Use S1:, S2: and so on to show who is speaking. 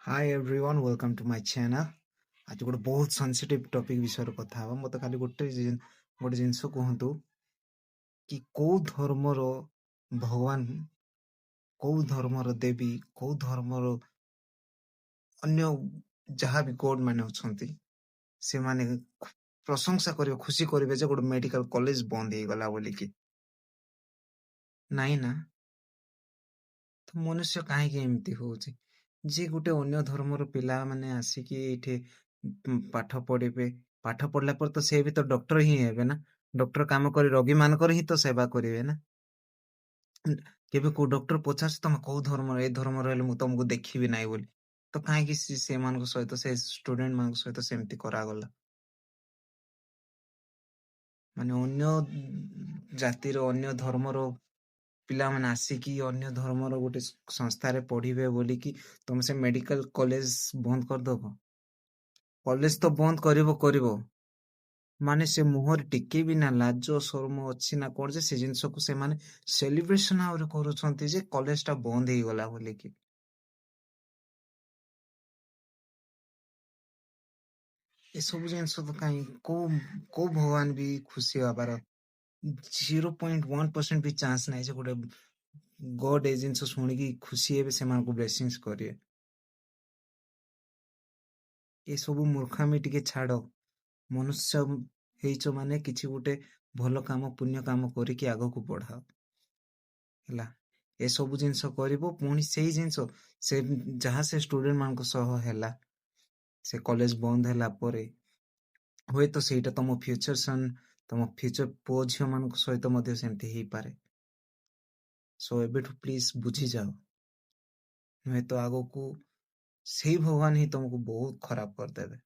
S1: Hi everyone welcome to my channel. आज गोटे बहुत सेंसिटिव टॉपिक विषय कथा हवा मते खाली गोटे जिंस कहतु कि कौ धर्मर भगवान, कौ धर्मर देवी, कौ धर्मर अन्य जहाँ भी गॉड माने अछंती से माने प्रशंसा करिवे, खुशी करिवे जे गोटे मेडिकल कॉलेज बंद हे गला बोली कि नाइ ना। तो मनुष्य काहे के एमती होउची जे गोटे अन्य धर्मर पिला माने आसिकी एठे पाठ पढ़िबे, पाठ पढ़ला पर तो से भी तो डॉक्टर ही हेबे ना। डॉक्टर काम करी रोगी मानकर ही तो सेवा करिवे ना। केबे को डॉक्टर पचास तम कौ धर्मर ए धर्मर हेले मु तुमको देखिबि नाइ बोली तो काहे कि से मानको सहित से स्टूडेंट मानको सहित सेमती करागला। माने अन्य जातिर अन्य धर्मर पिलाମାନେ ଆସିକି ଅନ୍ୟ ଧର୍ମର ଗୋଟେ ସଂସ୍ଥାରେ ପଢିବେ ବୋଲିକି ତମେ ସେ ମେଡିକାଲ କଲେଜ ବନ୍ଦ କରିଦବ। କଲେଜ ତ ବନ୍ଦ କରିବ ମାନେ ସେ ମୁହଁରେ ଟିକେ ବି ନା ଲାଜ ଶରମ ଅଛି ନା କଣ ଯେ ସେ ଜିନିଷକୁ ସେମାନେ ସେଲିବ୍ରେସନ ଆହୁରି କରୁଛନ୍ତି ଯେ କଲେଜ ଟା ବନ୍ଦ ହେଇଗଲା ବୋଲିକି। ଏସବୁ ଜିନିଷ ତ କାହିଁ କୋଉ ଭଗବାନ ବି ଖୁସି ହବାର 0.1% ବି ଚାନ୍ସ ନାହିଁ ଯେ ଗୋଟେ ଗଡ ଏ ଜିନିଷ ଶୁଣିକି ଖୁସି ହେବେ, ସେମାନଙ୍କୁ ବ୍ଲେସିଂସ କରିବେ। ଏସବୁ ମୂର୍ଖାମି ଟିକେ ଛାଡ। ମନୁଷ୍ୟ ହେଇଛ ମାନେ କିଛି ଗୋଟେ ଭଲ କାମ ପୁଣ୍ୟ କାମ କରିକି ଆଗକୁ ବଢାଅ ହେଲା। ଏସବୁ ଜିନିଷ କରିବ ପୁଣି ସେଇ ଜିନିଷ ସେ ଯାହା ସେ ଷ୍ଟୁଡେଣ୍ଟ ମାନଙ୍କ ସହ ହେଲା, ସେ କଲେଜ ବନ୍ଦ ହେଲା ପରେ ହୁଏତ ସେଇଟା ତମ ଫ୍ୟୁଚର ସନ୍, ତମ ଫ୍ୟୁଚର ପୁଅ ଝିଅ ମାନଙ୍କ ସହିତ ମଧ୍ୟ ସେମିତି ହେଇପାରେ। ସୋ ଏବେଠୁ ପ୍ଲିଜ ବୁଝିଯାଅ, ନୁହେଁ ତ ଆଗକୁ ସେଇ ଭଗବାନ ହିଁ ତମକୁ ବହୁତ ଖରାପ କରିଦେବେ।